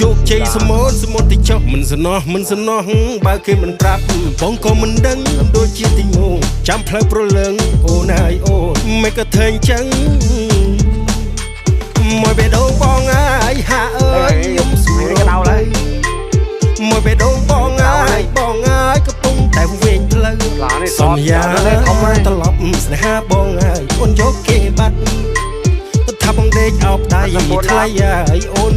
ជោគជ័យสมនតិចុះមិនសំណោះបើគេមិនប្រាប់បងក៏មិនដឹងដូចជាទីងងចាំផ្លូវប្រលឹងអូនហើយអូនមិនក៏ធ្វើអញ្ចឹងមួយបេះដូងបងហើយហាអើយខ្ញុំស្រួលហើយមួយបេះដូងបងហើយកំពុងតែវិញផ្លូវសន្យាត្រឡប់ស្នេហាបងហើយអូនយកគេបាត់ថាបងដេកអោបដៃថ្លៃហើយអូន